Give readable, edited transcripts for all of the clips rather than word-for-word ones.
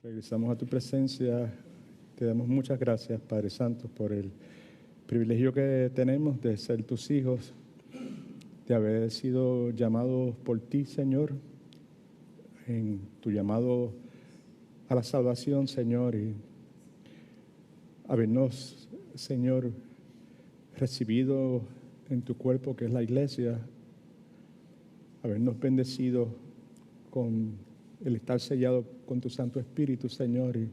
Regresamos a tu presencia. Te damos muchas gracias, Padre Santo, por el privilegio que tenemos de ser tus hijos, de haber sido llamados por ti, Señor, en tu llamado a la salvación, Señor, y habernos, Señor, recibido en tu cuerpo, que es la iglesia, habernos bendecido con el estar sellado con tu Santo Espíritu, Señor, y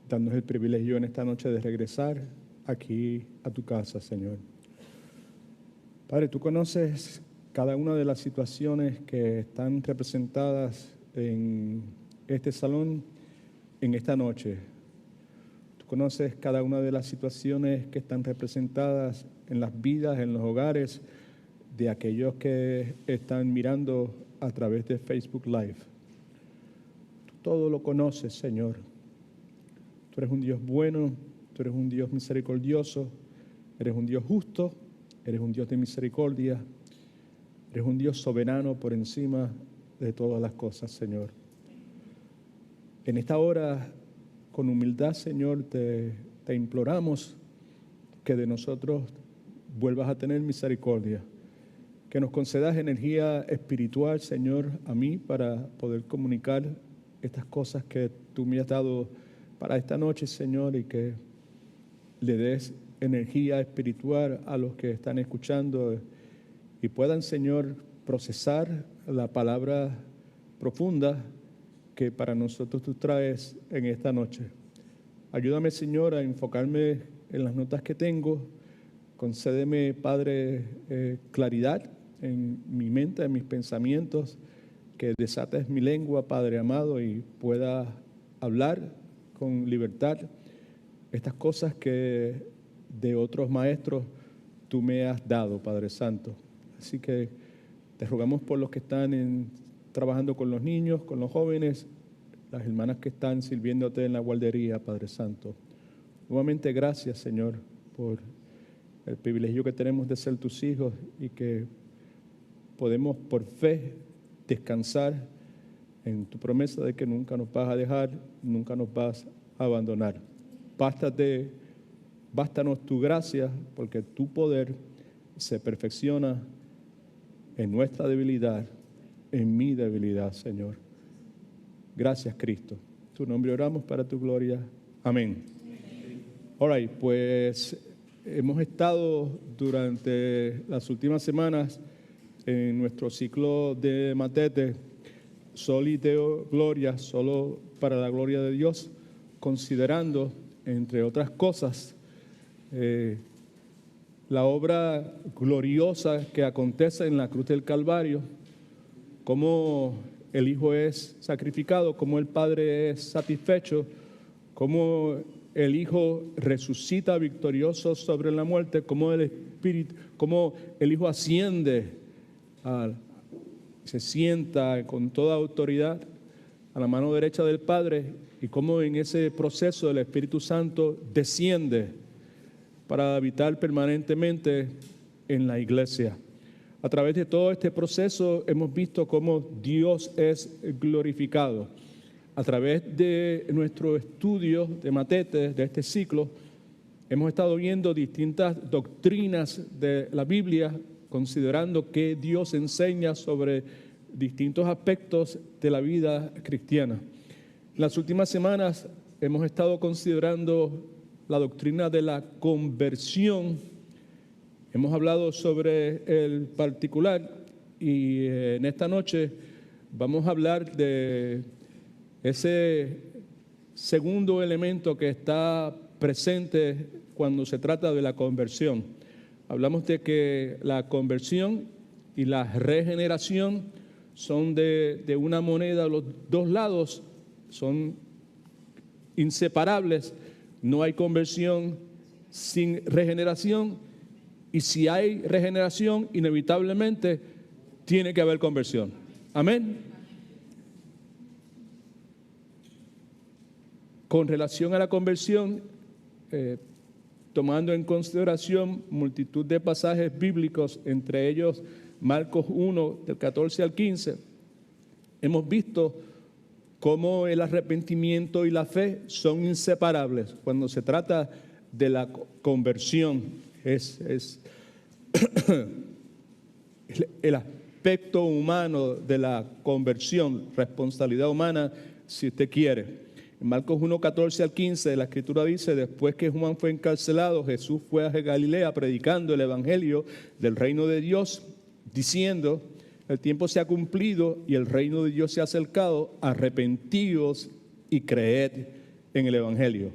darnos el privilegio en esta noche de regresar aquí a tu casa, Señor. Padre, tú conoces cada una de las situaciones que están representadas en este salón en esta noche. Tú conoces cada una de las situaciones que están representadas en las vidas, en los hogares de aquellos que están mirando a través de Facebook Live. Tú todo lo conoces, Señor. Tú eres un Dios bueno, tú eres un Dios misericordioso, eres un Dios justo, eres un Dios de misericordia, eres un Dios soberano por encima de todas las cosas, Señor. En esta hora, con humildad, Señor, te imploramos que de nosotros vuelvas a tener misericordia, que nos concedas energía espiritual, Señor, a mí para poder comunicar estas cosas que tú me has dado para esta noche, Señor, y que le des energía espiritual a los que están escuchando y puedan, Señor, procesar la palabra profunda que para nosotros tú traes en esta noche. Ayúdame, Señor, a enfocarme en las notas que tengo. Concédeme, Padre, claridad en mi mente, en mis pensamientos, que desates mi lengua, Padre amado, y pueda hablar con libertad estas cosas que de otros maestros tú me has dado, Padre Santo. Así que te rogamos por los que están trabajando con los niños, con los jóvenes, las hermanas que están sirviéndote en la guardería, Padre Santo. Nuevamente gracias, Señor, por el privilegio que tenemos de ser tus hijos y que podemos por fe descansar en tu promesa de que nunca nos vas a dejar, nunca nos vas a abandonar. Bástanos tu gracia, porque tu poder se perfecciona en nuestra debilidad, en mi debilidad, Señor. Gracias, Cristo. En tu nombre oramos para tu gloria. Amén. All right, pues hemos estado durante las últimas semanas en nuestro ciclo de Matete, Soli Deo Gloria, solo para la gloria de Dios, considerando, entre otras cosas, la obra gloriosa que acontece en la cruz del Calvario, cómo el Hijo es sacrificado, cómo el Padre es satisfecho, cómo el Hijo resucita victorioso sobre la muerte, cómo el Espíritu, cómo el Hijo asciende, se sienta con toda autoridad a la mano derecha del Padre, y cómo en ese proceso el Espíritu Santo desciende para habitar permanentemente en la iglesia. A través de todo este proceso hemos visto cómo Dios es glorificado. A través de nuestro estudio de Matete, de este ciclo, hemos estado viendo distintas doctrinas de la Biblia, considerando que Dios enseña sobre distintos aspectos de la vida cristiana. En las últimas semanas hemos estado considerando la doctrina de la conversión. Hemos hablado sobre el particular y en esta noche vamos a hablar de ese segundo elemento que está presente cuando se trata de la conversión. Hablamos de que la conversión y la regeneración son de una moneda, los dos lados son inseparables. No hay conversión sin regeneración, y si hay regeneración, inevitablemente tiene que haber conversión. Amén. Con relación a la conversión, tomando en consideración multitud de pasajes bíblicos, entre ellos Marcos 1, del 14 al 15, hemos visto cómo el arrepentimiento y la fe son inseparables. Cuando se trata de la conversión, es el aspecto humano de la conversión, responsabilidad humana, si usted quiere. En Marcos 1, 14 al 15, la Escritura dice: después que Juan fue encarcelado, Jesús fue a Galilea predicando el Evangelio del reino de Dios, diciendo: el tiempo se ha cumplido y el reino de Dios se ha acercado, arrepentíos y creed en el Evangelio.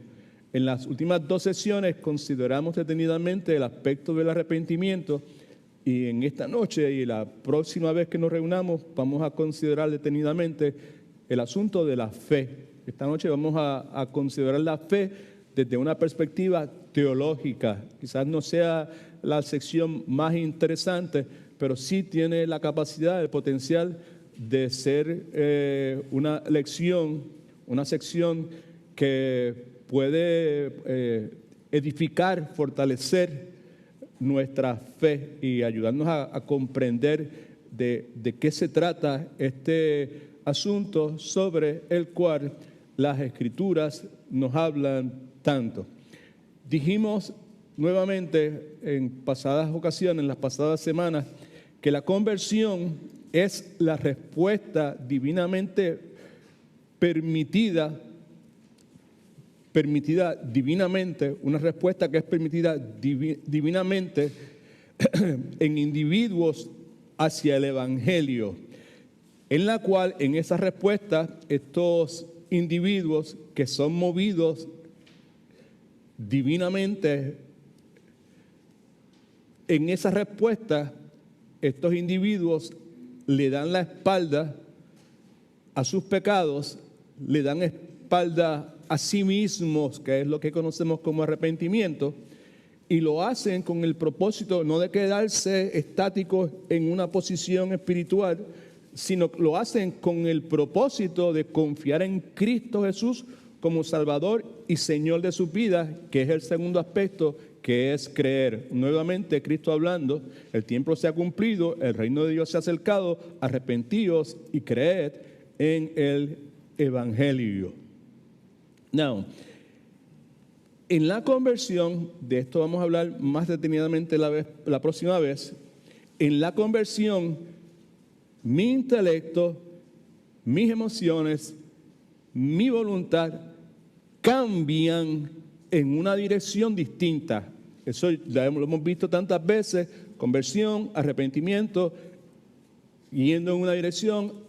En las últimas 2 sesiones consideramos detenidamente el aspecto del arrepentimiento, y en esta noche y la próxima vez que nos reunamos vamos a considerar detenidamente el asunto de la fe. Esta noche vamos a considerar la fe desde una perspectiva teológica. Quizás no sea la sección más interesante, pero sí tiene la capacidad, el potencial de ser una lección, una sección que puede edificar, fortalecer nuestra fe y ayudarnos a comprender de qué se trata este asunto sobre el cual las Escrituras nos hablan tanto. Dijimos nuevamente en pasadas ocasiones, en las pasadas semanas, que la conversión es la respuesta divinamente permitida divinamente, una respuesta que es permitida divinamente en individuos hacia el Evangelio, en la cual en esa respuesta estos individuos que son movidos divinamente, en esa respuesta estos individuos le dan la espalda a sus pecados, le dan espalda a sí mismos, que es lo que conocemos como arrepentimiento, y lo hacen con el propósito no de quedarse estáticos en una posición espiritual, sino que lo hacen con el propósito de confiar en Cristo Jesús como Salvador y Señor de sus vidas, que es el segundo aspecto, que es creer. Nuevamente Cristo hablando: el tiempo se ha cumplido, el reino de Dios se ha acercado, arrepentíos y creed en el Evangelio. Now, en la conversión, de esto vamos a hablar más detenidamente la próxima vez. En la conversión, mi intelecto, mis emociones, mi voluntad cambian en una dirección distinta. Eso ya lo hemos visto tantas veces: conversión, arrepentimiento, yendo en una dirección.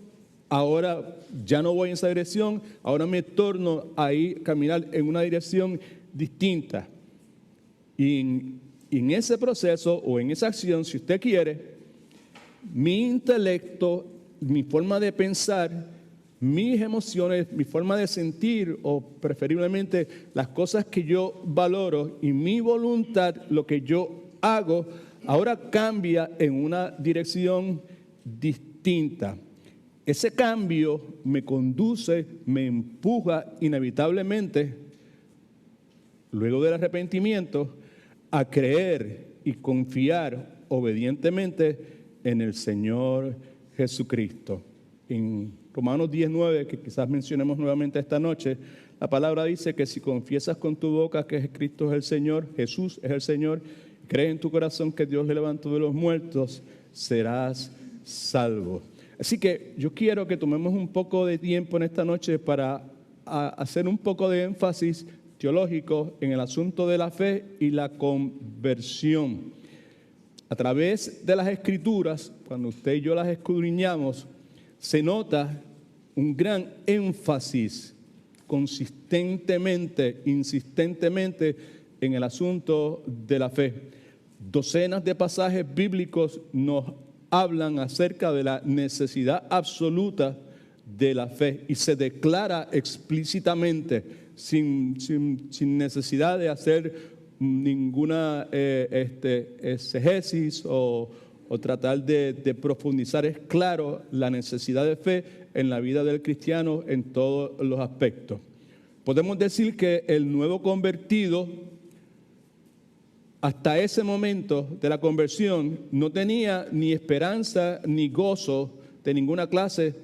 Ahora ya no voy en esa dirección, ahora me torno a caminar en una dirección distinta. Y en ese proceso o en esa acción, si usted quiere, mi intelecto, mi forma de pensar, mis emociones, mi forma de sentir, o preferiblemente las cosas que yo valoro, y mi voluntad, lo que yo hago, ahora cambia en una dirección distinta. Ese cambio me conduce, me empuja inevitablemente, luego del arrepentimiento, a creer y confiar obedientemente en el Señor Jesucristo. En Romanos 10:9, que quizás mencionemos nuevamente esta noche, la palabra dice que si confiesas con tu boca que Cristo es el Señor, Jesús es el Señor, crees en tu corazón que Dios le levantó de los muertos, serás salvo. Así que yo quiero que tomemos un poco de tiempo en esta noche para hacer un poco de énfasis teológico en el asunto de la fe y la conversión. A través de las Escrituras, cuando usted y yo las escudriñamos, se nota un gran énfasis consistentemente, insistentemente en el asunto de la fe. Docenas de pasajes bíblicos nos hablan acerca de la necesidad absoluta de la fe y se declara explícitamente, sin necesidad de hacer ninguna exégesis o tratar de profundizar. Es claro la necesidad de fe en la vida del cristiano en todos los aspectos. Podemos decir que el nuevo convertido, hasta ese momento de la conversión, no tenía ni esperanza ni gozo de ninguna clase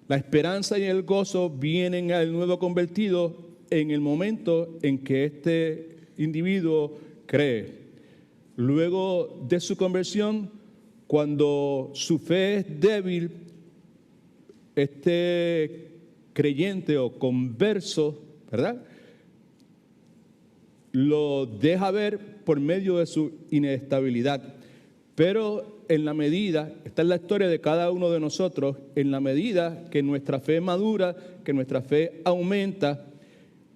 La esperanza y el gozo vienen al nuevo convertido en el momento en que este individuo cree. Luego de su conversión, cuando su fe es débil, este creyente o converso, ¿verdad?, lo deja ver por medio de su inestabilidad. Pero en la medida, esta es la historia de cada uno de nosotros, en la medida que nuestra fe madura, que nuestra fe aumenta,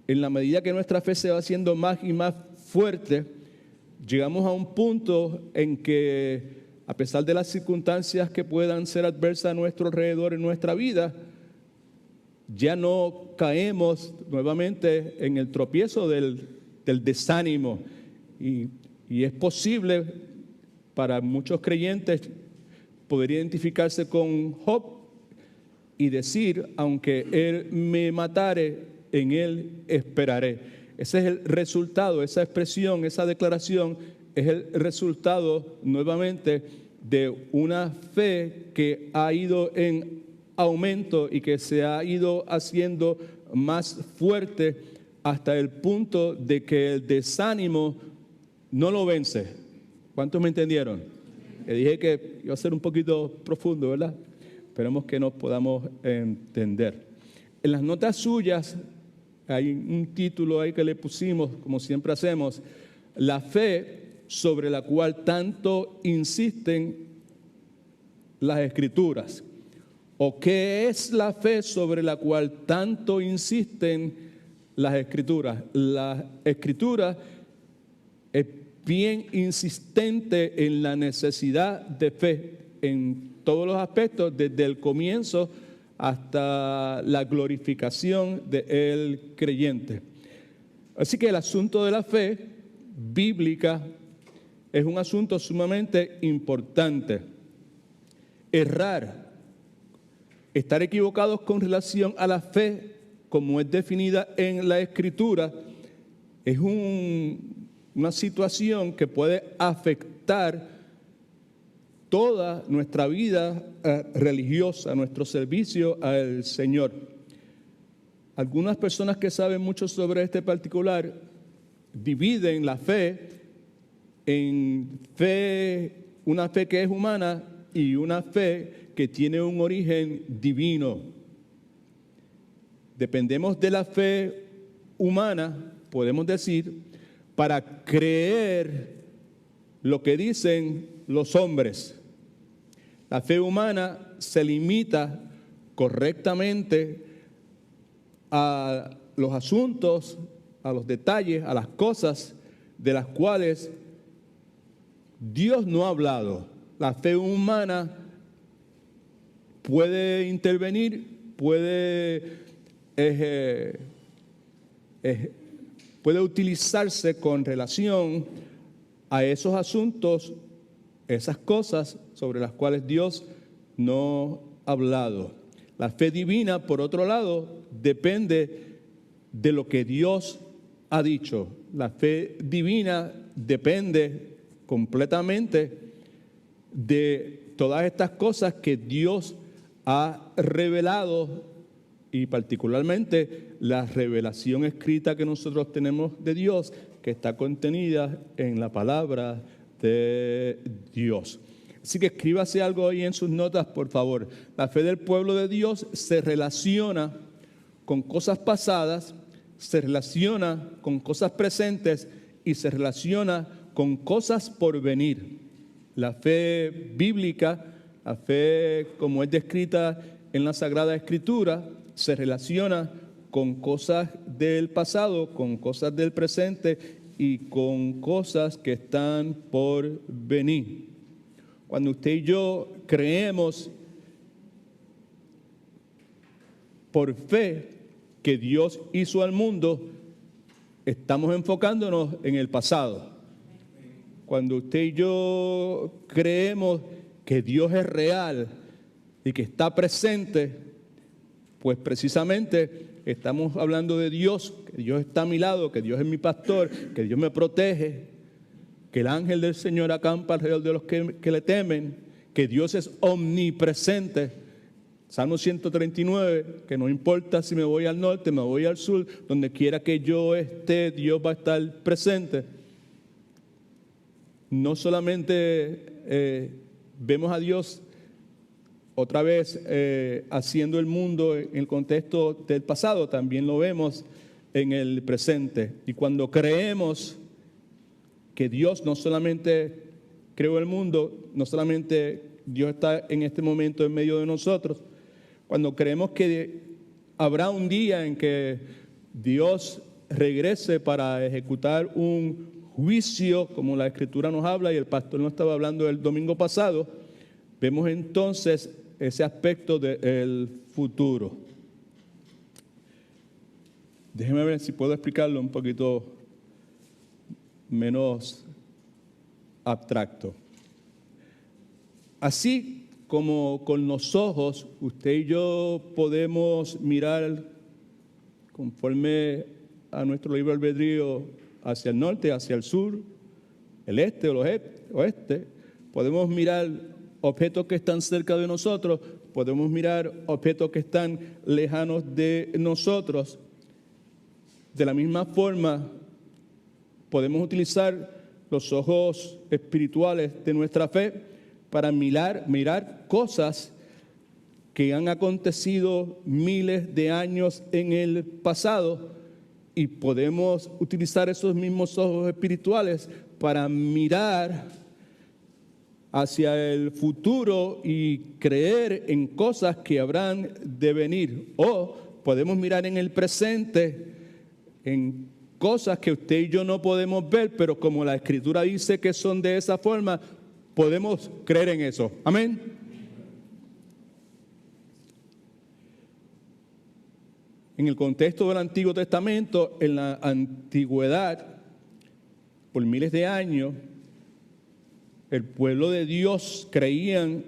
en la medida que nuestra fe se va haciendo más y más fuerte, llegamos a un punto en que, a pesar de las circunstancias que puedan ser adversas a nuestro alrededor en nuestra vida, ya no caemos nuevamente en el tropiezo del desánimo. Y es posible para muchos creyentes poder identificarse con Job y decir: aunque él me matare, en él esperaré. Ese es el resultado, esa expresión, esa declaración es el resultado nuevamente de una fe que ha ido en aumento y que se ha ido haciendo más fuerte hasta el punto de que el desánimo no lo vence. ¿Cuántos me entendieron? Le dije que iba a ser un poquito profundo, ¿verdad? Esperemos que nos podamos entender. En las notas suyas hay un título ahí que le pusimos, como siempre hacemos: la fe sobre la cual tanto insisten las Escrituras. ¿O qué es la fe sobre la cual tanto insisten las Escrituras? La Escritura es bien insistente en la necesidad de fe en todos los aspectos, desde el comienzo hasta la glorificación del creyente. Así que el asunto de la fe bíblica es un asunto sumamente importante. Errar, estar equivocados con relación a la fe como es definida en la Escritura, es una situación que puede afectar toda nuestra vida religiosa, nuestro servicio al Señor. Algunas personas que saben mucho sobre este particular dividen la fe en una fe que es humana y una fe que tiene un origen divino. Dependemos de la fe humana, podemos decir, para creer lo que dicen los hombres. La fe humana se limita correctamente a los asuntos, a los detalles, a las cosas de las cuales Dios no ha hablado. La fe humana puede intervenir, puede utilizarse con relación a esos asuntos, esas cosas sobre las cuales Dios no ha hablado. La fe divina, por otro lado, depende de lo que Dios ha dicho. La fe divina depende completamente de todas estas cosas que Dios ha revelado, y particularmente la revelación escrita que nosotros tenemos de Dios, que está contenida en la palabra de Dios. Así que escríbase algo ahí en sus notas, por favor. La fe del pueblo de Dios se relaciona con cosas pasadas, se relaciona con cosas presentes y se relaciona con cosas por venir. La fe bíblica, la fe como es descrita en la Sagrada Escritura, se relaciona con cosas del pasado, con cosas del presente y con cosas que están por venir. Cuando usted y yo creemos por fe que Dios hizo al mundo, estamos enfocándonos en el pasado. Cuando usted y yo creemos que Dios es real y que está presente, pues precisamente estamos hablando de Dios, que Dios está a mi lado, que Dios es mi pastor, que Dios me protege, que el ángel del Señor acampa alrededor de los que le temen, que Dios es omnipresente. Salmo 139, que no importa si me voy al norte, me voy al sur, donde quiera que yo esté, Dios va a estar presente. No solamente vemos a Dios otra vez haciendo el mundo en el contexto del pasado, también lo vemos en el presente. Y cuando creemos que Dios no solamente creó el mundo, no solamente Dios está en este momento en medio de nosotros, cuando creemos que habrá un día en que Dios regrese para ejecutar un juicio, como la Escritura nos habla y el pastor nos estaba hablando el domingo pasado, vemos entonces ese aspecto del futuro. Déjeme ver si puedo explicarlo un poquito menos abstracto. Así como con los ojos, usted y yo podemos mirar conforme a nuestro libre albedrío hacia el norte, hacia el sur, el este o el oeste. Podemos mirar objetos que están cerca de nosotros, podemos mirar objetos que están lejanos de nosotros. De la misma forma, podemos utilizar los ojos espirituales de nuestra fe para mirar cosas que han acontecido miles de años en el pasado, y podemos utilizar esos mismos ojos espirituales para mirar hacia el futuro y creer en cosas que habrán de venir. O podemos mirar en el presente en cosas que usted y yo no podemos ver, pero como la Escritura dice que son de esa forma, podemos creer en eso. Amén. En el contexto del Antiguo Testamento, en la antigüedad, por miles de años, el pueblo de Dios creían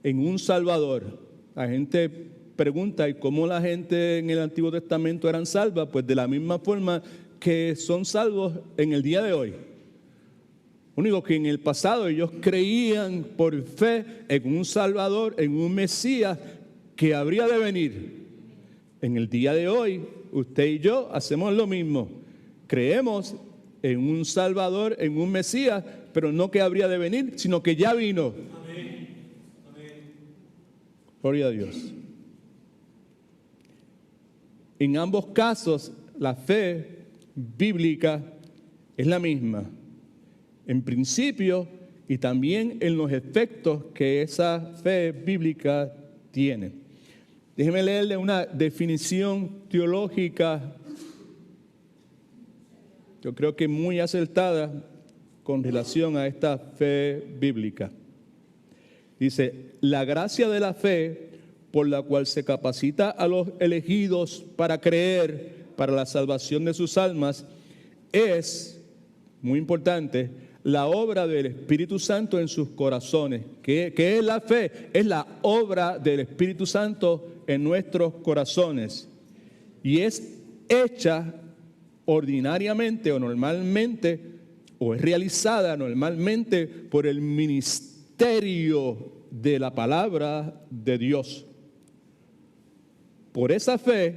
en un Salvador. La gente pregunta, ¿y cómo la gente en el Antiguo Testamento eran salvas? Pues de la misma forma que son salvos en el día de hoy. Único que en el pasado ellos creían por fe en un Salvador, en un Mesías que habría de venir. En el día de hoy, usted y yo hacemos lo mismo. Creemos en un Salvador, en un Mesías, pero no que habría de venir, sino que ya vino. Amén. Amén. Gloria a Dios. En ambos casos, la fe bíblica es la misma, en principio y también en los efectos que esa fe bíblica tiene. Déjeme leerle una definición teológica, yo creo que muy acertada con relación a esta fe bíblica. Dice, la gracia de la fe por la cual se capacita a los elegidos para creer para la salvación de sus almas es, muy importante, la obra del Espíritu Santo en sus corazones. ¿Qué es la fe? Es la obra del Espíritu Santo en nuestros corazones. Y es hecha ordinariamente o normalmente, o es realizada normalmente por el ministerio de la palabra de Dios. Por esa fe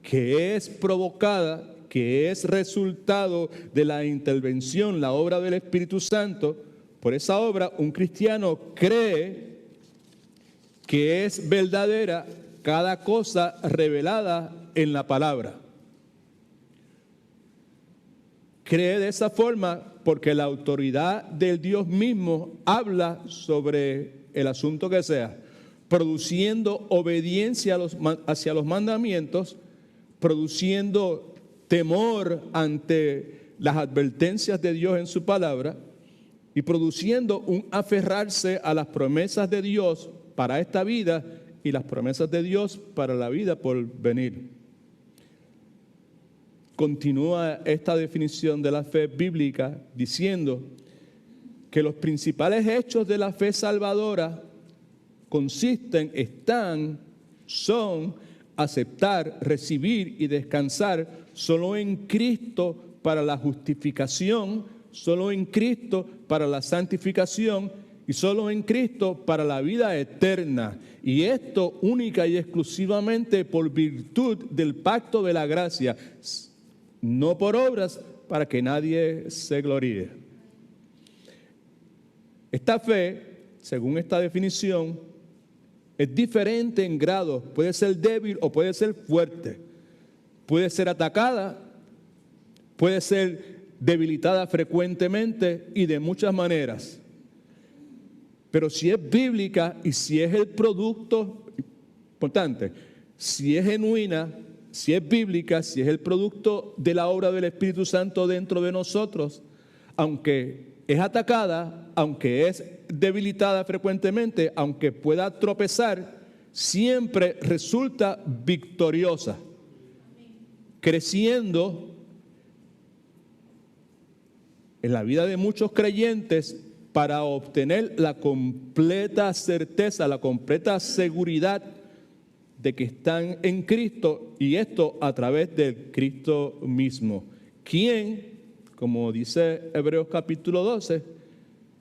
que es provocada, que es resultado de la intervención, la obra del Espíritu Santo, por esa obra un cristiano cree que es verdadera cada cosa revelada en la palabra. Cree de esa forma porque la autoridad del Dios mismo habla sobre el asunto que sea, produciendo obediencia hacia los mandamientos, produciendo temor ante las advertencias de Dios en su palabra y produciendo un aferrarse a las promesas de Dios para esta vida y las promesas de Dios para la vida por venir. Continúa esta definición de la fe bíblica diciendo que los principales hechos de la fe salvadora son aceptar, recibir y descansar solo en Cristo para la justificación, solo en Cristo para la santificación y solo en Cristo para la vida eterna. Y esto única y exclusivamente por virtud del pacto de la gracia, no por obras para que nadie se gloríe. Esta fe, según esta definición, es diferente en grado. Puede ser débil o puede ser fuerte. Puede ser atacada, puede ser debilitada frecuentemente y de muchas maneras. Pero si es bíblica y si es el producto, importante, si es genuina, si es bíblica, si es el producto de la obra del Espíritu Santo dentro de nosotros, aunque es atacada, aunque es debilitada frecuentemente, aunque pueda tropezar, siempre resulta victoriosa, creciendo en la vida de muchos creyentes para obtener la completa certeza, la completa seguridad de que están en Cristo, y esto a través del Cristo mismo, quien, como dice Hebreos capítulo 12,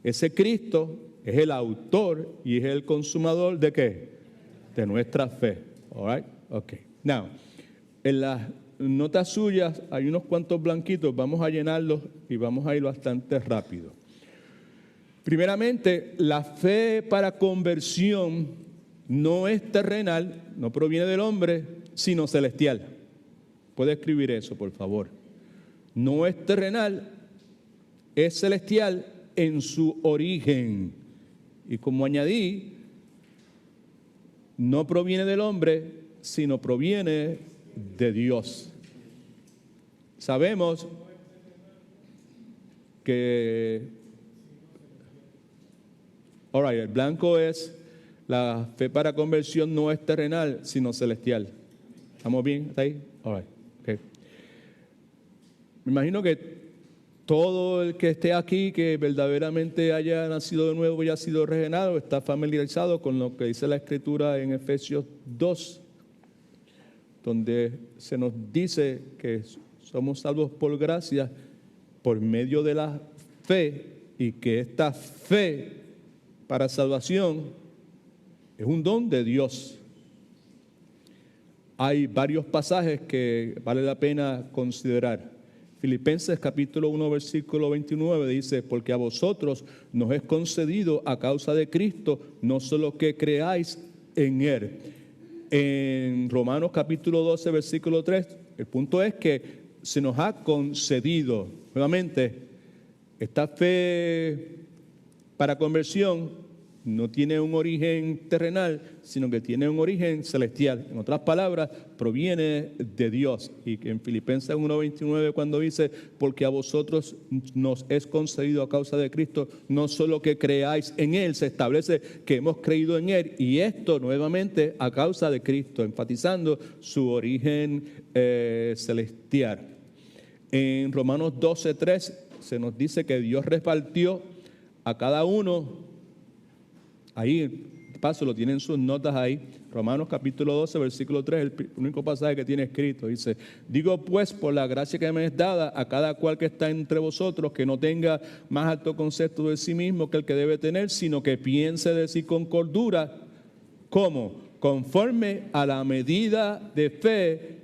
ese Cristo es el autor y es el consumador ¿de qué? De nuestra fe. All right? Okay. Now, en las notas suyas hay unos cuantos blanquitos, vamos a llenarlos y vamos a ir bastante rápido. Primeramente, la fe para conversión no es terrenal, no proviene del hombre, sino celestial. ¿Puede escribir eso, por favor? No es terrenal, es celestial en su origen. Y como añadí, no proviene del hombre, sino proviene de Dios. Sabemos que, all right, el blanco es, la fe para conversión no es terrenal, sino celestial. ¿Estamos bien? ¿Está ahí? All right, okay. Me imagino que todo el que esté aquí, que verdaderamente haya nacido de nuevo y haya sido regenerado, está familiarizado con lo que dice la Escritura en Efesios 2, donde se nos dice que somos salvos por gracia, por medio de la fe, y que esta fe para salvación es un don de Dios. Hay varios pasajes que vale la pena considerar. Filipenses capítulo 1 versículo 29 dice: porque a vosotros nos es concedido a causa de Cristo no solo que creáis en Él. En Romanos capítulo 12 versículo 3, el punto es que se nos ha concedido, nuevamente, esta fe para conversión no tiene un origen terrenal, sino que tiene un origen celestial. En otras palabras, proviene de Dios. Y en Filipenses 1:29, cuando dice: porque a vosotros nos es concedido a causa de Cristo, no solo que creáis en Él, se establece que hemos creído en Él, y esto nuevamente a causa de Cristo, enfatizando su origen celestial. En Romanos 12:3 se nos dice que Dios repartió a cada uno. Ahí, de paso, lo tienen sus notas ahí. Romanos capítulo 12, versículo 3, el único pasaje que tiene escrito. Dice: digo pues, por la gracia que me es dada, a cada cual que está entre vosotros, que no tenga más alto concepto de sí mismo que el que debe tener, sino que piense de sí con cordura. ¿Cómo? Conforme a la medida de fe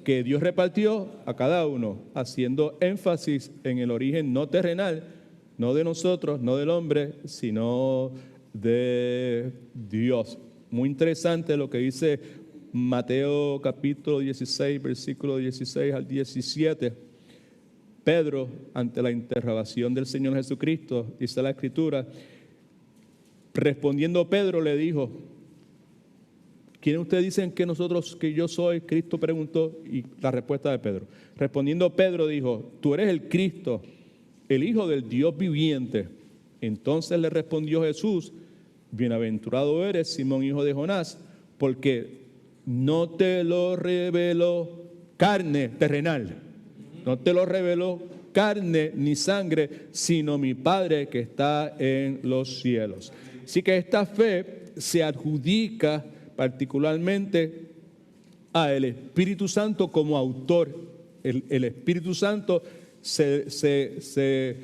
que Dios repartió a cada uno, haciendo énfasis en el origen no terrenal, no de nosotros, no del hombre, sino de Dios. Muy interesante lo que dice Mateo capítulo 16, versículo 16 al 17. Pedro, ante la interrogación del Señor Jesucristo, dice la Escritura, respondiendo Pedro le dijo: ¿quiénes ustedes dicen que yo soy? Cristo preguntó, y la respuesta de Pedro. Respondiendo Pedro dijo: tú eres el Cristo, el Hijo del Dios viviente. Entonces le respondió Jesús: bienaventurado eres, Simón, hijo de Jonás, porque no te lo reveló carne terrenal, no te lo reveló carne ni sangre, sino mi Padre que está en los cielos. Así que esta fe se adjudica particularmente al Espíritu Santo como autor. El Espíritu Santo se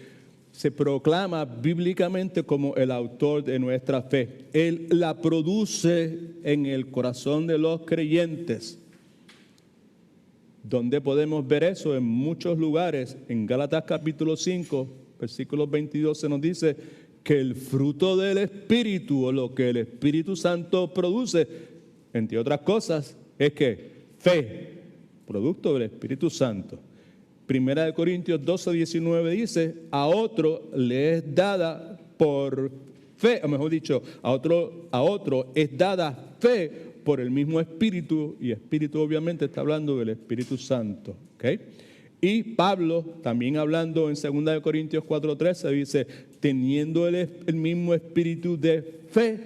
se proclama bíblicamente como el autor de nuestra fe. Él la produce en el corazón de los creyentes. ¿Dónde podemos ver eso? En muchos lugares. En Gálatas capítulo 5, versículo 22 se nos dice que el fruto del Espíritu, o lo que el Espíritu Santo produce, entre otras cosas, es que fe, producto del Espíritu Santo. Primera de Corintios 12, 19 dice, a otro le es dada por fe, o mejor dicho, a otro es dada fe por el mismo Espíritu, y Espíritu obviamente está hablando del Espíritu Santo, ¿ok? Y Pablo, también hablando en 2 de Corintios 4:13, dice, teniendo el mismo espíritu de fe,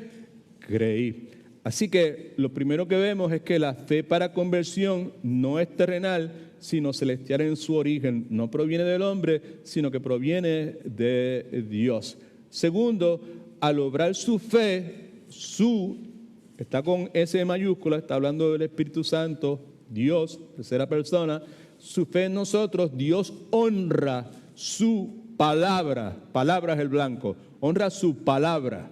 creí. Así que lo primero que vemos es que la fe para conversión no es terrenal, sino celestial en su origen. No proviene del hombre, sino que proviene de Dios. Segundo, al obrar su fe, está con S mayúscula, está hablando del Espíritu Santo, Dios, tercera persona. Su fe en nosotros, Dios honra su palabra es el blanco, honra su palabra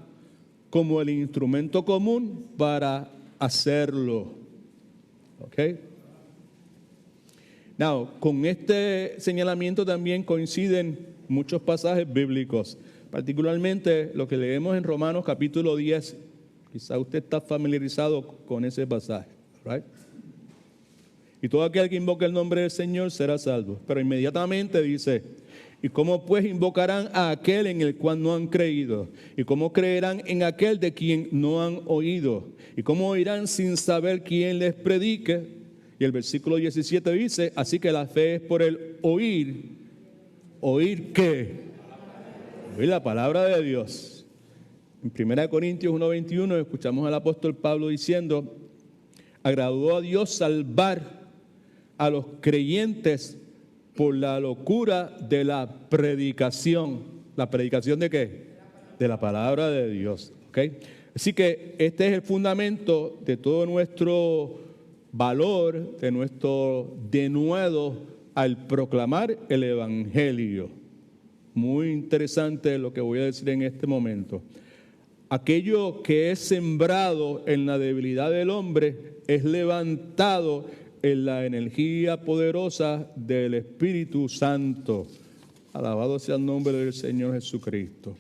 como el instrumento común para hacerlo. ¿Ok? Now, con este señalamiento también coinciden muchos pasajes bíblicos, particularmente lo que leemos en Romanos capítulo 10. Quizá usted está familiarizado con ese pasaje, ¿right? Y todo aquel que invoque el nombre del Señor será salvo. Pero inmediatamente dice, ¿y cómo pues invocarán a aquel en el cual no han creído? ¿Y cómo creerán en aquel de quien no han oído? ¿Y cómo oirán sin saber quién les predique? Y el versículo 17 dice, así que la fe es por el oír. ¿Oír qué? Oír la palabra de Dios. En 1 Corintios 1:21 escuchamos al apóstol Pablo diciendo, agradó a Dios salvar a los creyentes por la locura de la predicación. ¿La predicación de qué? De la palabra de Dios. ¿Okay? Así que este es el fundamento de todo nuestro valor, de nuestro denuedo al proclamar el Evangelio. Muy interesante lo que voy a decir en este momento. Aquello que es sembrado en la debilidad del hombre es levantado en la energía poderosa del Espíritu Santo. Alabado sea el nombre del Señor Jesucristo.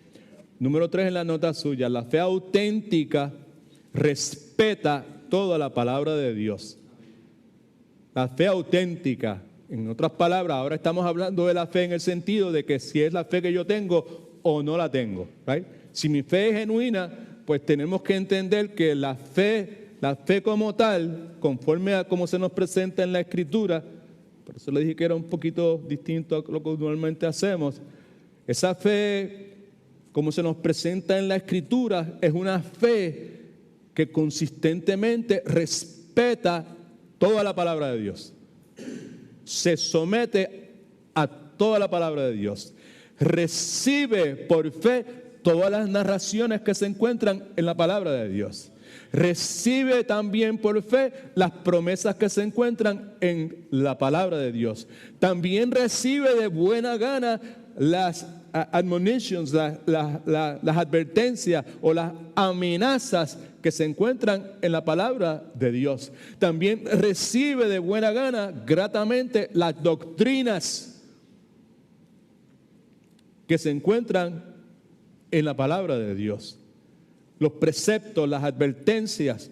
Número 3 en la nota suya. La fe auténtica respeta toda la palabra de Dios. La fe auténtica, en otras palabras, ahora estamos hablando de la fe en el sentido de que si es la fe que yo tengo o no la tengo, ¿right? Si mi fe es genuina, pues tenemos que entender que la fe como tal, conforme a cómo se nos presenta en la Escritura, por eso le dije que era un poquito distinto a lo que normalmente hacemos, esa fe, como se nos presenta en la Escritura, es una fe que consistentemente respeta toda la palabra de Dios. Se somete a toda la palabra de Dios. Recibe por fe todas las narraciones que se encuentran en la palabra de Dios. Recibe también por fe las promesas que se encuentran en la palabra de Dios. También recibe de buena gana las admonitions, las advertencias o las amenazas que se encuentran en la palabra de Dios. También recibe de buena gana, gratamente, las doctrinas que se encuentran en la palabra de Dios. Los preceptos, las advertencias,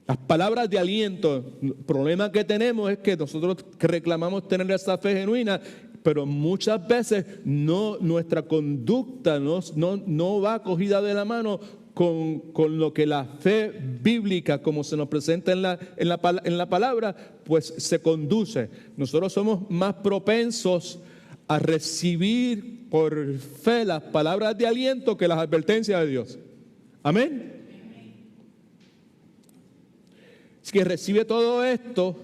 las palabras de aliento. El problema que tenemos es que nosotros reclamamos tener esa fe genuina, pero muchas veces nuestra conducta no va cogida de la mano con lo que la fe bíblica, como se nos presenta en la palabra, pues se conduce. Nosotros somos más propensos a recibir por fe las palabras de aliento que las advertencias de Dios. Amén. Es que recibe todo esto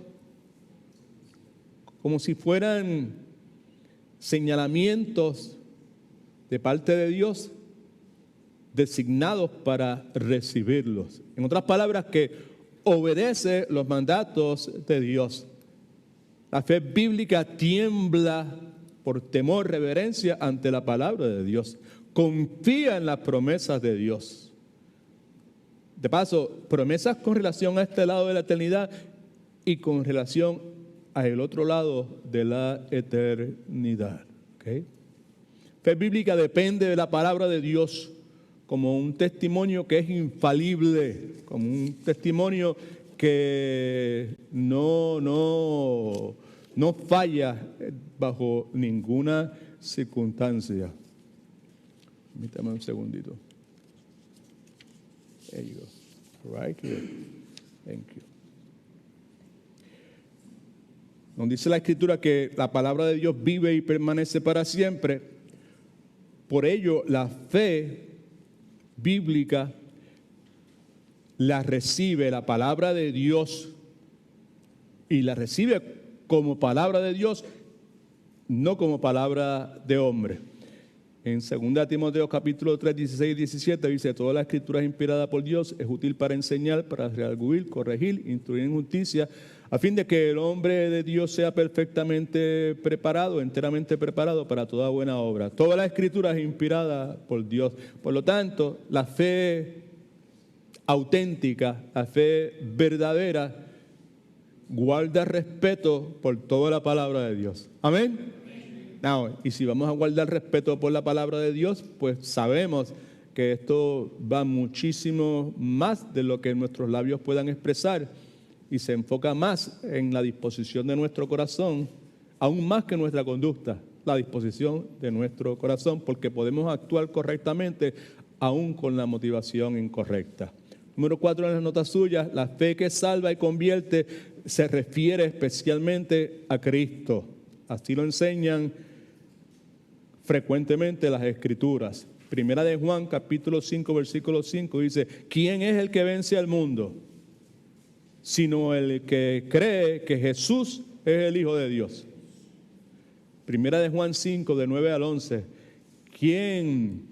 como si fueran señalamientos de parte de Dios designados para recibirlos. En otras palabras, que obedece los mandatos de Dios. La fe bíblica tiembla por temor, reverencia ante la palabra de Dios. Confía en las promesas de Dios. De paso, promesas con relación a este lado de la eternidad y con relación al otro lado de la eternidad. ¿Okay? Fe bíblica depende de la palabra de Dios como un testimonio que es infalible, como un testimonio que no falla bajo ninguna circunstancia. Permítame un segundito. There you go. Right here. Thank you. Nos dice la Escritura que la palabra de Dios vive y permanece para siempre. Por ello, la fe bíblica la recibe la palabra de Dios y la recibe como palabra de Dios, no como palabra de hombre. En 2 Timoteo capítulo 3, 16 y 17 dice: toda la escritura es inspirada por Dios, es útil para enseñar, para redarguir, corregir, instruir en justicia, a fin de que el hombre de Dios sea perfectamente preparado, enteramente preparado para toda buena obra. Toda la escritura es inspirada por Dios. Por lo tanto, la fe auténtica, la fe verdadera, guarda respeto por toda la palabra de Dios. Amén. Y si vamos a guardar respeto por la palabra de Dios, pues sabemos que esto va muchísimo más de lo que nuestros labios puedan expresar y se enfoca más en la disposición de nuestro corazón, aún más que nuestra conducta, la disposición de nuestro corazón, porque podemos actuar correctamente aún con la motivación incorrecta. Número 4 en las notas suyas: la fe que salva y convierte se refiere especialmente a Cristo. Así lo enseñan frecuentemente las Escrituras. Primera de Juan, capítulo 5, versículo 5, dice: ¿quién es el que vence al mundo? Sino el que cree que Jesús es el Hijo de Dios. Primera de Juan 5, de 9 al 11. ¿Quién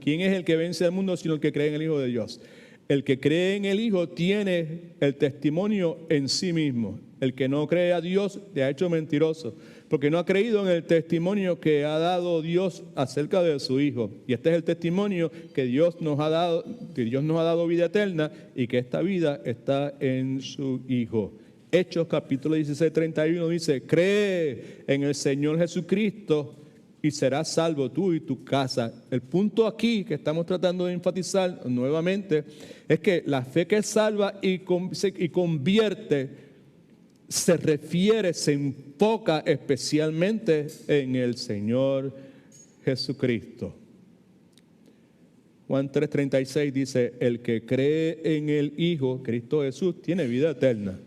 es el que vence al mundo sino el que cree en el Hijo de Dios? El que cree en el Hijo tiene el testimonio en sí mismo. El que no cree a Dios le ha hecho mentiroso, porque no ha creído en el testimonio que ha dado Dios acerca de su Hijo. Y este es el testimonio que Dios nos ha dado vida eterna, y que esta vida está en su Hijo. Hechos capítulo 16, 31 dice: cree en el Señor Jesucristo y serás salvo tú y tu casa. El punto aquí que estamos tratando de enfatizar nuevamente es que la fe que salva y convierte se refiere, se enfoca especialmente en el Señor Jesucristo. Juan 3:36 dice: el que cree en el Hijo, Cristo Jesús, tiene vida eterna.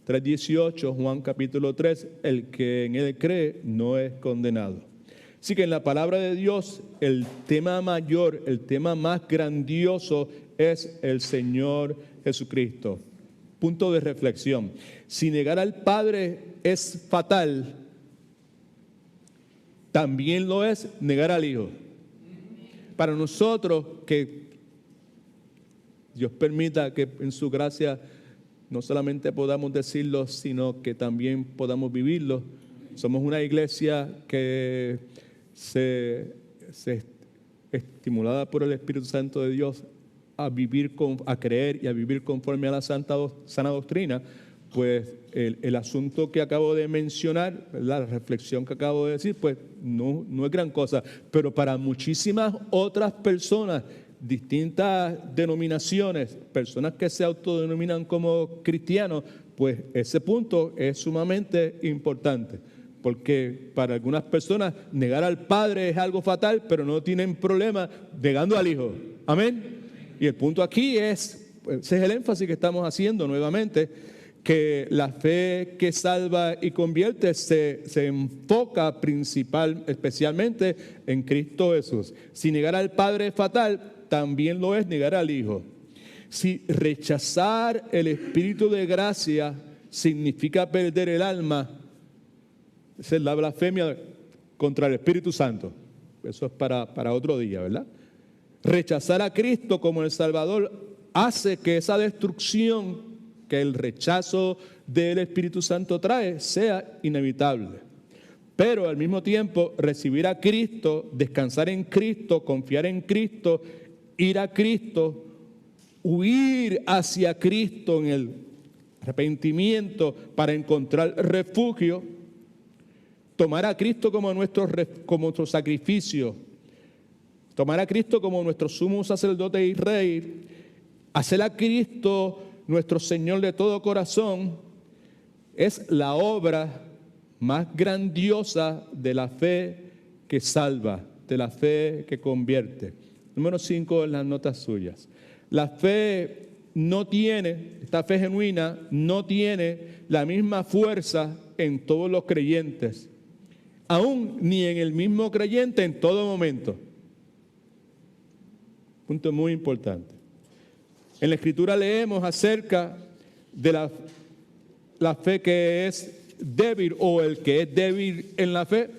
3:18, Juan capítulo 3, el que en él cree no es condenado. Así que en la palabra de Dios, el tema mayor, el tema más grandioso es el Señor Jesucristo. Punto de reflexión: si negar al Padre es fatal, también lo es negar al Hijo. Para nosotros, que Dios permita que en su gracia no solamente podamos decirlo, sino que también podamos vivirlo. Somos una iglesia que se estimulada por el Espíritu Santo de Dios a creer y a vivir conforme a la sana doctrina. Pues el asunto que acabo de mencionar, la reflexión que acabo de decir, pues no es gran cosa, pero para muchísimas otras personas, distintas denominaciones, personas que se autodenominan como cristianos, pues ese punto es sumamente importante, porque para algunas personas negar al Padre es algo fatal, pero no tienen problema negando al Hijo. Amén. Y el punto aquí ese es el énfasis que estamos haciendo nuevamente, que la fe que salva y convierte se enfoca especialmente en Cristo Jesús. Si negar al Padre es fatal, también lo es negar al Hijo. Si rechazar el Espíritu de gracia significa perder el alma, esa es la blasfemia contra el Espíritu Santo. Eso es para otro día, ¿verdad? Rechazar a Cristo como el Salvador hace que esa destrucción que el rechazo del Espíritu Santo trae sea inevitable. Pero al mismo tiempo recibir a Cristo, descansar en Cristo, confiar en Cristo, ir a Cristo, huir hacia Cristo en el arrepentimiento para encontrar refugio, tomar a Cristo como nuestro sacrificio, tomar a Cristo como nuestro sumo sacerdote y rey, hacer a Cristo nuestro Señor de todo corazón, es la obra más grandiosa de la fe que salva, de la fe que convierte. Número 5 en las notas suyas. La fe no tiene, esta fe genuina no tiene la misma fuerza en todos los creyentes, aún ni en el mismo creyente en todo momento. Punto muy importante. En la Escritura leemos acerca de la fe que es débil o el que es débil en la fe.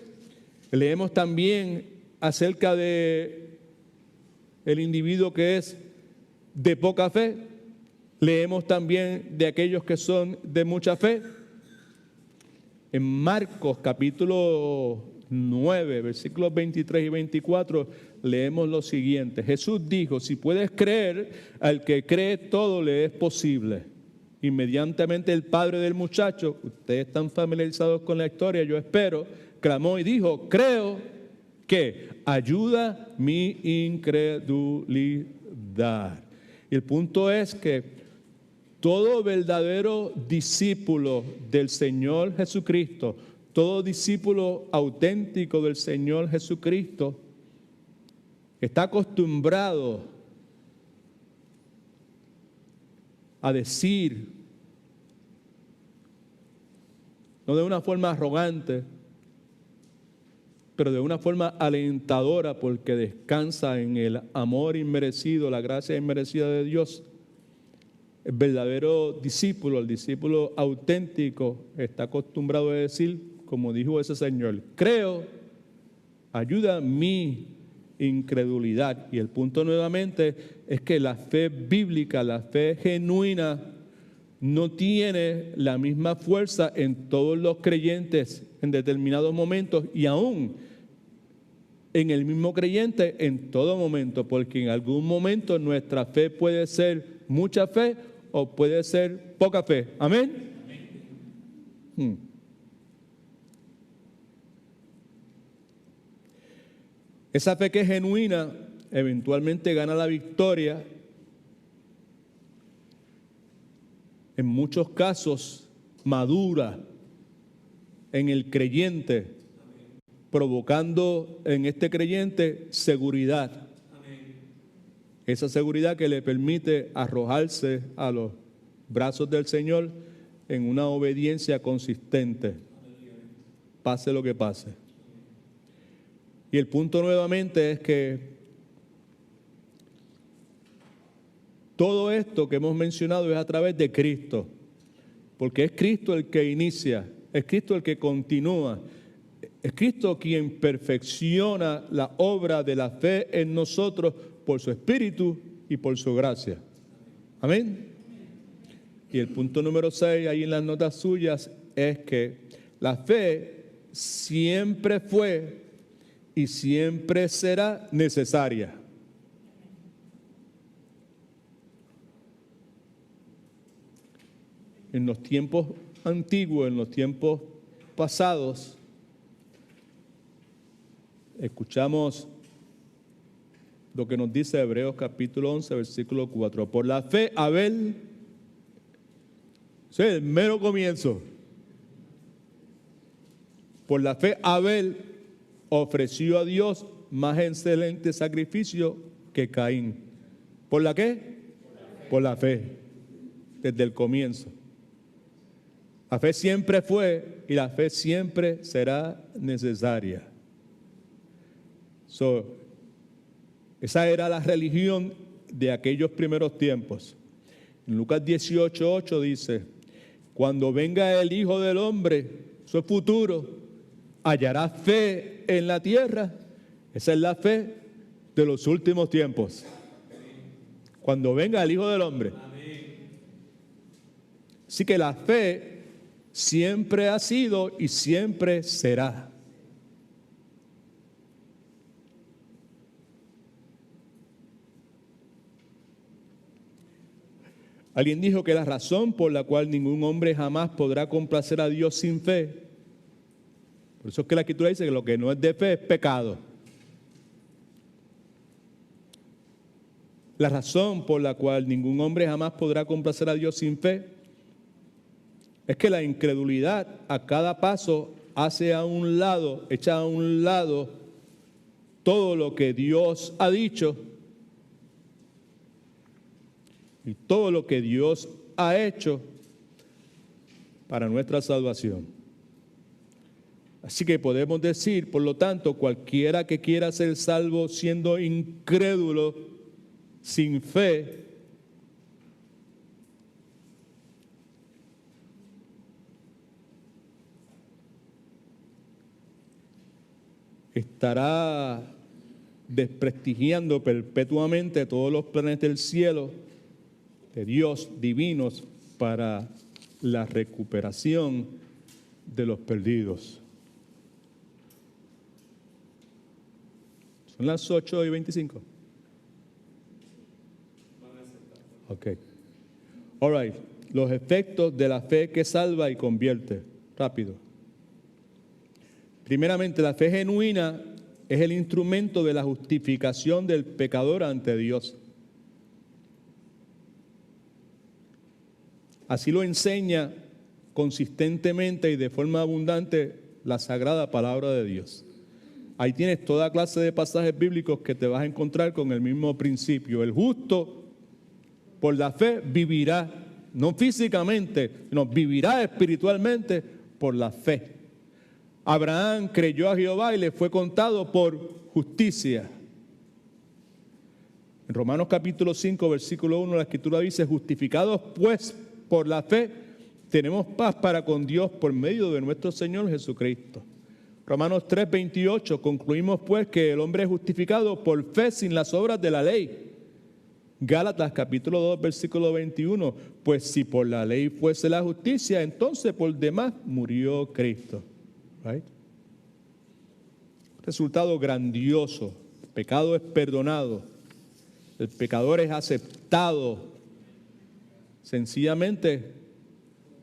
Leemos también acerca de el individuo que es de poca fe. Leemos también de aquellos que son de mucha fe. En Marcos capítulo 9, versículos 23 y 24, leemos lo siguiente. Jesús dijo, si puedes creer, al que cree todo le es posible. Inmediatamente el padre del muchacho, ustedes están familiarizados con la historia, yo espero, clamó y dijo, creo que ayuda mi incredulidad. Y el punto es que todo verdadero discípulo del Señor Jesucristo, todo discípulo auténtico del Señor Jesucristo, está acostumbrado a decir, no de una forma arrogante, pero de una forma alentadora, porque descansa en el amor inmerecido, la gracia inmerecida de Dios. El verdadero discípulo, el discípulo auténtico, está acostumbrado a decir, como dijo ese señor, creo, ayuda mi incredulidad. Y el punto nuevamente es que la fe bíblica, la fe genuina, no tiene la misma fuerza en todos los creyentes en determinados momentos y aún en el mismo creyente en todo momento, porque en algún momento nuestra fe puede ser mucha fe o puede ser poca fe. ¿Amén? Esa fe que es genuina eventualmente gana la victoria. En muchos casos madura en el creyente, provocando en este creyente seguridad. Esa seguridad que le permite arrojarse a los brazos del Señor en una obediencia consistente, pase lo que pase. Y el punto nuevamente es que todo esto que hemos mencionado es a través de Cristo, porque es Cristo el que inicia, es Cristo el que continúa, es Cristo quien perfecciona la obra de la fe en nosotros por su Espíritu y por su gracia. Amén. Y el punto número 6, ahí en las notas suyas, es que la fe siempre fue y siempre será necesaria. En los tiempos antiguos, en los tiempos pasados, escuchamos lo que nos dice Hebreos capítulo 11, versículo 4. Por la fe, Abel, sí, el mero comienzo. Por la fe, Abel ofreció a Dios más excelente sacrificio que Caín. ¿Por la qué? Por la fe, desde el comienzo. La fe siempre fue y la fe siempre será necesaria. Esa era la religión de aquellos primeros tiempos. En Lucas 18:8 dice, cuando venga el Hijo del Hombre, eso es futuro, hallará fe en la tierra. Esa es la fe de los últimos tiempos. Cuando venga el Hijo del Hombre. Así que la fe siempre ha sido y siempre será. Alguien dijo que la razón por la cual ningún hombre jamás podrá complacer a Dios sin fe, por eso es que la Escritura dice que lo que no es de fe es pecado. La razón por la cual ningún hombre jamás podrá complacer a Dios sin fe es que la incredulidad a cada paso echa a un lado todo lo que Dios ha dicho y todo lo que Dios ha hecho para nuestra salvación. Así que podemos decir, por lo tanto, cualquiera que quiera ser salvo siendo incrédulo, sin fe, estará desprestigiando perpetuamente todos los planes del cielo de Dios divinos para la recuperación de los perdidos. Son las 8:25. Ok. All right. Los efectos de la fe que salva y convierte. Rápido. Primeramente, la fe genuina es el instrumento de la justificación del pecador ante Dios. Así lo enseña consistentemente y de forma abundante la sagrada palabra de Dios. Ahí tienes toda clase de pasajes bíblicos que te vas a encontrar con el mismo principio. El justo por la fe vivirá, no físicamente, sino vivirá espiritualmente por la fe. Abraham creyó a Jehová y le fue contado por justicia. En Romanos capítulo 5, versículo 1, la Escritura dice: justificados pues por la fe, tenemos paz para con Dios por medio de nuestro Señor Jesucristo. Romanos 3, 28, concluimos pues que el hombre es justificado por fe sin las obras de la ley. Gálatas capítulo 2, versículo 21, pues si por la ley fuese la justicia, entonces por demás murió Cristo. Right? Resultado grandioso. El pecado es perdonado. El pecador es aceptado sencillamente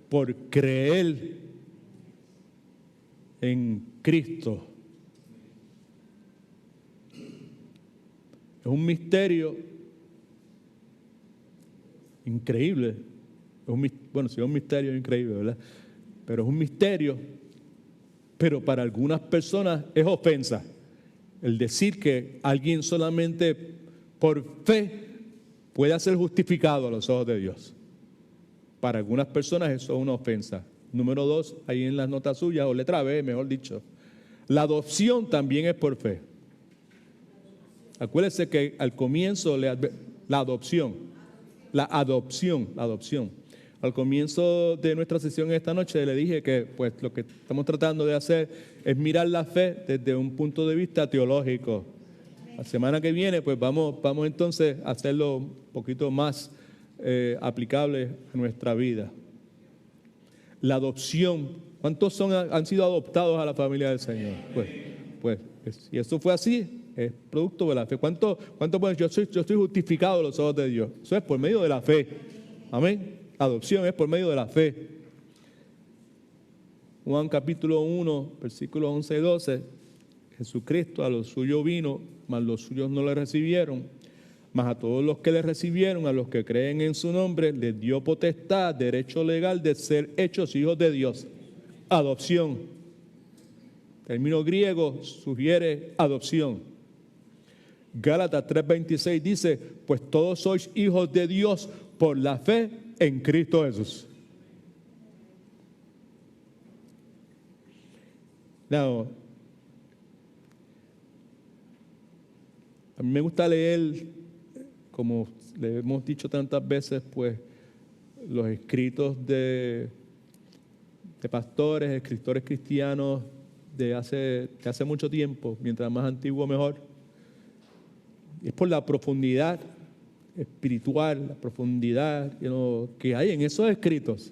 por creer en Cristo. Es un misterio increíble. Bueno, si es un misterio increíble, ¿verdad? Pero es un misterio. Pero para algunas personas es ofensa el decir que alguien solamente por fe puede ser justificado a los ojos de Dios. Para algunas personas eso es una ofensa. Número 2, ahí en las notas suyas, o letra B, mejor dicho. La adopción también es por fe. Acuérdense que al comienzo la adopción. Al comienzo de nuestra sesión esta noche le dije que pues lo que estamos tratando de hacer es mirar la fe desde un punto de vista teológico. La semana que viene pues vamos entonces a hacerlo un poquito más aplicable a nuestra vida. La adopción. ¿Cuántos han sido adoptados a la familia del Señor? Pues si eso fue así, es producto de la fe. ¿Cuánto pues yo estoy justificado a los ojos de Dios? Eso es por medio de la fe. Amén. Adopción es por medio de la fe. Juan capítulo 1, versículos 11 y 12. Jesucristo a los suyos vino, mas los suyos no le recibieron. Mas a todos los que le recibieron, a los que creen en su nombre, les dio potestad, derecho legal de ser hechos hijos de Dios. Adopción. Término griego sugiere adopción. Gálatas 3:26 dice: pues todos sois hijos de Dios por la fe en Cristo Jesús. Now, a mí me gusta leer, como le hemos dicho tantas veces, pues los escritos de pastores, escritores cristianos de hace mucho tiempo, mientras más antiguo mejor. Es por la profundidad espiritual, la profundidad que hay en esos escritos,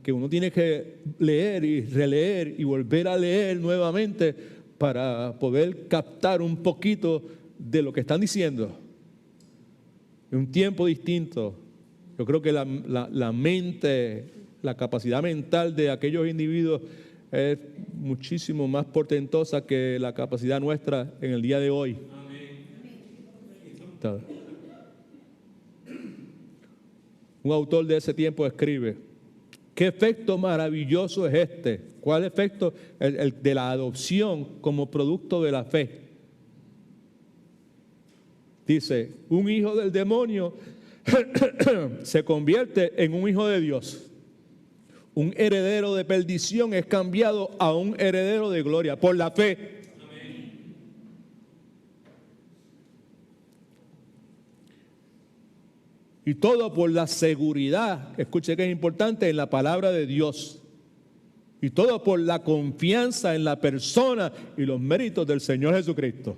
que uno tiene que leer y releer y volver a leer nuevamente para poder captar un poquito de lo que están diciendo. En un tiempo distinto, Yo creo que la mente, la capacidad mental de aquellos individuos es muchísimo más portentosa que la capacidad nuestra en el día de hoy. Un autor de ese tiempo escribe: ¿qué efecto maravilloso es este? ¿Cuál efecto? El de la adopción como producto de la fe. Dice, un hijo del demonio se convierte en un hijo de Dios. Un heredero de perdición es cambiado a un heredero de gloria por la fe. Amén. Y todo por la seguridad, escuche que es importante, en la palabra de Dios. Y todo por la confianza en la persona y los méritos del Señor Jesucristo.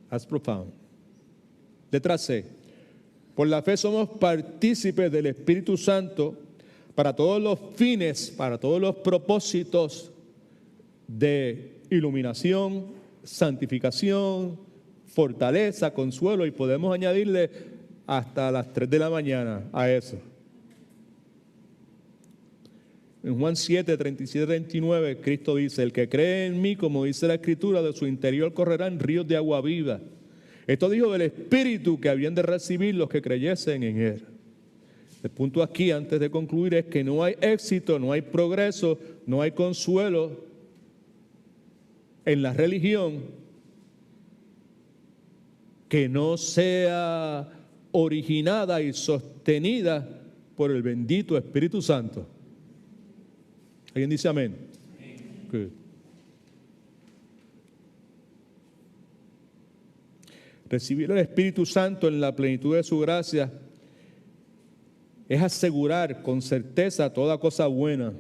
That's profound. Letra C. Por la fe somos partícipes del Espíritu Santo para todos los fines, para todos los propósitos de iluminación, santificación, fortaleza, consuelo, y podemos añadirle hasta las 3 de la mañana a eso. En Juan 7, 37, 39, Cristo dice, el que cree en mí, como dice la Escritura, de su interior correrán ríos de agua viva. Esto dijo del Espíritu que habían de recibir los que creyesen en Él. El punto aquí, antes de concluir, es que no hay éxito, no hay progreso, no hay consuelo en la religión que no sea originada y sostenida por el bendito Espíritu Santo. ¿Alguien dice amén? Good. Recibir el Espíritu Santo en la plenitud de su gracia es asegurar con certeza toda cosa buena,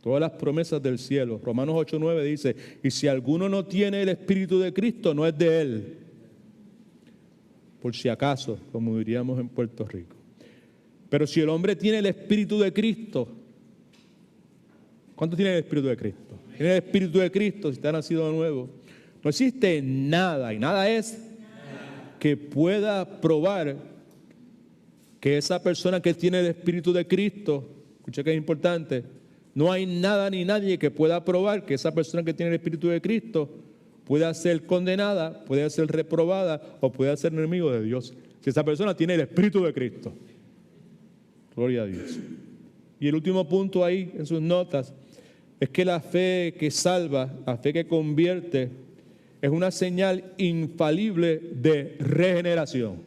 todas las promesas del cielo. Romanos 8:9 dice, y si alguno no tiene el Espíritu de Cristo, no es de él. Por si acaso, como diríamos en Puerto Rico. Pero si el hombre tiene el Espíritu de Cristo, ¿cuánto tiene el Espíritu de Cristo? Tiene el Espíritu de Cristo si está nacido de nuevo. No existe nada, y nada es que pueda probar que esa persona que tiene el Espíritu de Cristo, escucha que es importante, no hay nada ni nadie que pueda probar que esa persona que tiene el Espíritu de Cristo pueda ser condenada, pueda ser reprobada o pueda ser enemigo de Dios. Si esa persona tiene el Espíritu de Cristo. Gloria a Dios. Y el último punto ahí en sus notas es que la fe que salva, la fe que convierte, es una señal infalible de regeneración.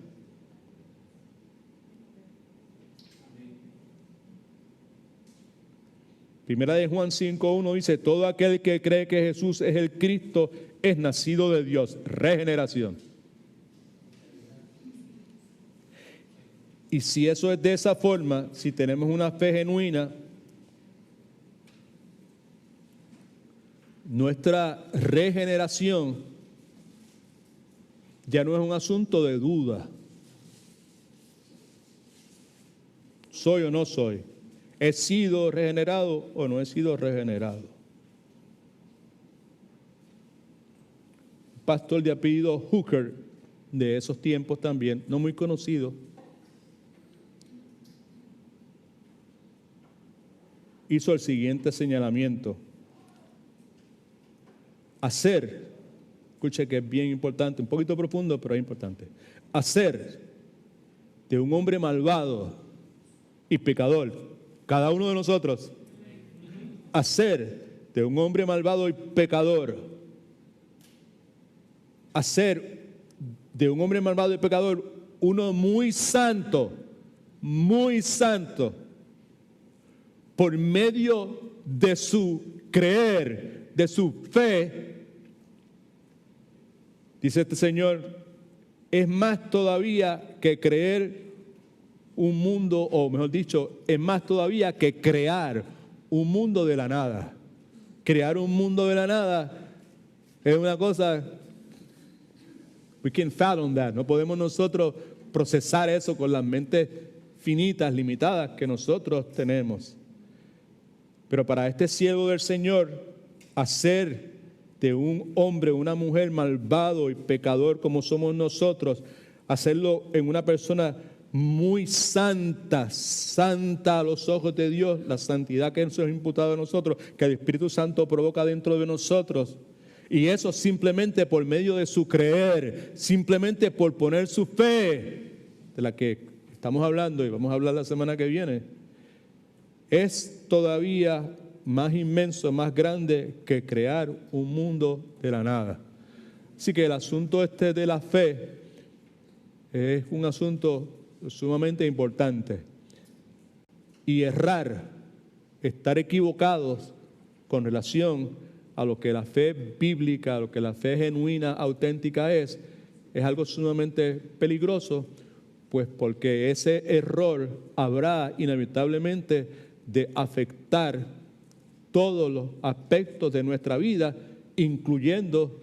Primera de Juan 5:1 dice, todo aquel que cree que Jesús es el Cristo es nacido de Dios. Regeneración. Y si eso es de esa forma, si tenemos una fe genuina, nuestra regeneración ya no es un asunto de duda. ¿Soy o no soy? ¿He sido regenerado o no he sido regenerado? Un pastor de apellido Hooker, de esos tiempos también, no muy conocido, hizo el siguiente señalamiento. Hacer, escuche que es bien importante, un poquito profundo, pero es importante. Hacer de un hombre malvado y pecador, cada uno de nosotros, hacer de un hombre malvado y pecador, hacer de un hombre malvado y pecador uno muy santo, por medio de su creer, de su fe, dice este señor, es más todavía que creer un mundo, o mejor dicho, es más todavía que crear un mundo de la nada. Crear un mundo de la nada es una cosa, we can't fathom that. No podemos nosotros procesar eso con las mentes finitas, limitadas que nosotros tenemos. Pero para este siervo del Señor, hacer de un hombre, una mujer malvado y pecador como somos nosotros, hacerlo en una persona muy santa, santa a los ojos de Dios, la santidad que nos ha imputado a nosotros, que el Espíritu Santo provoca dentro de nosotros. Y eso simplemente por medio de su creer, simplemente por poner su fe, de la que estamos hablando y vamos a hablar la semana que viene, es todavía más inmenso, más grande que crear un mundo de la nada. Así que el asunto de la fe es un asunto sumamente importante. Y errar, estar equivocados con relación a lo que la fe bíblica, a lo que la fe genuina, auténtica es algo sumamente peligroso, pues porque ese error habrá inevitablemente de afectar todos los aspectos de nuestra vida, incluyendo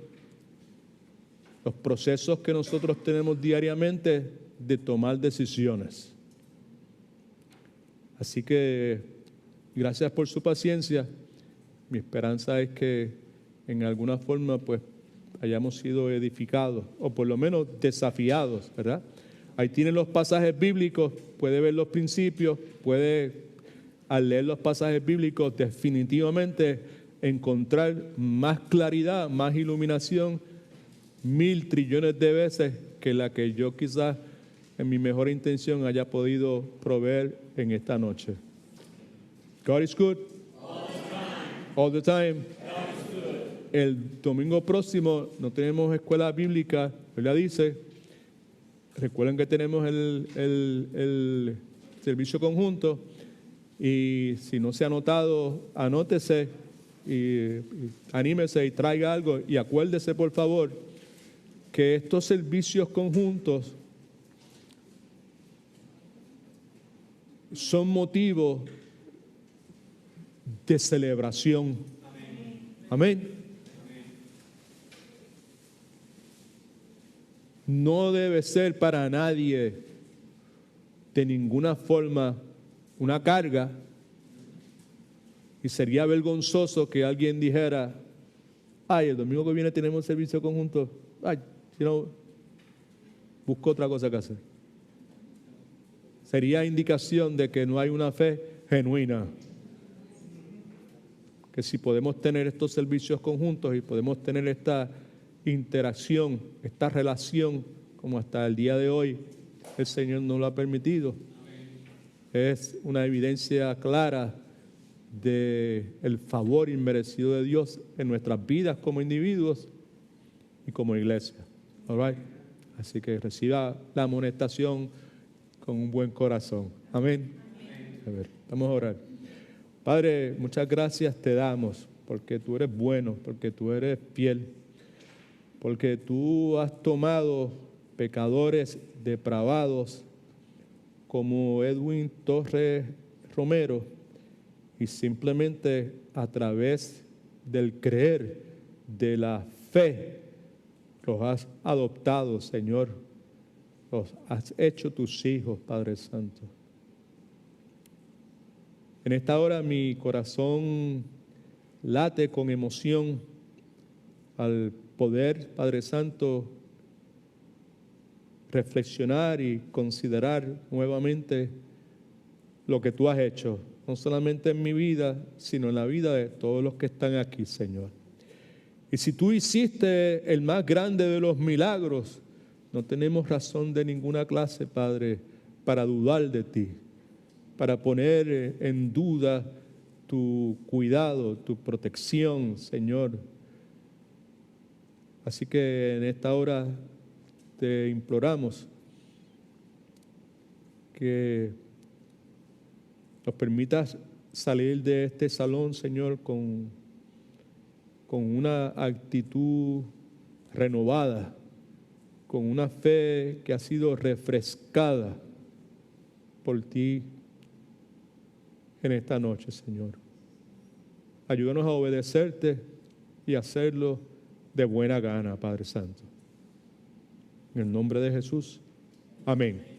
los procesos que nosotros tenemos diariamente de tomar decisiones. Así que gracias por su paciencia. Mi esperanza es que en alguna forma pues hayamos sido edificados o por lo menos desafiados, ¿verdad? Ahí tienen los pasajes bíblicos, puede ver los principios, puede al leer los pasajes bíblicos definitivamente encontrar más claridad, más iluminación, 1,000 trillones de veces que la que yo quizás en mi mejor intención haya podido proveer en esta noche. God is good. All the time. El domingo próximo no tenemos escuela bíblica, ¿verdad? Dice, recuerden que tenemos el servicio conjunto y si no se ha anotado, anótese y anímese y traiga algo y acuérdese por favor que estos servicios conjuntos son motivos de celebración. Amén. No debe ser para nadie de ninguna forma una carga y sería vergonzoso que alguien dijera, ay, el domingo que viene tenemos servicio conjunto, ay, si no, busco otra cosa que hacer. Sería indicación de que no hay una fe genuina. Que si podemos tener estos servicios conjuntos y podemos tener esta interacción, esta relación, como hasta el día de hoy el Señor nos lo ha permitido, es una evidencia clara del favor inmerecido de Dios en nuestras vidas como individuos y como iglesia. All right? Así que reciba la amonestación con un buen corazón. Amén. A ver, vamos a orar. Padre, muchas gracias te damos porque tú eres bueno, porque tú eres fiel, porque tú has tomado pecadores depravados como Edwin Torres Romero y simplemente a través del creer, de la fe, los has adoptado, Señor, los has hecho tus hijos, Padre Santo. En esta hora mi corazón late con emoción al poder, Padre Santo, reflexionar y considerar nuevamente lo que tú has hecho, no solamente en mi vida, sino en la vida de todos los que están aquí, Señor. Y si tú hiciste el más grande de los milagros, no tenemos razón de ninguna clase, Padre, para dudar de ti, para poner en duda tu cuidado, tu protección, Señor. Así que en esta hora te imploramos que nos permitas salir de este salón, Señor, con una actitud renovada, con una fe que ha sido refrescada por ti en esta noche, Señor. Ayúdanos a obedecerte y hacerlo de buena gana, Padre Santo. En el nombre de Jesús. Amén.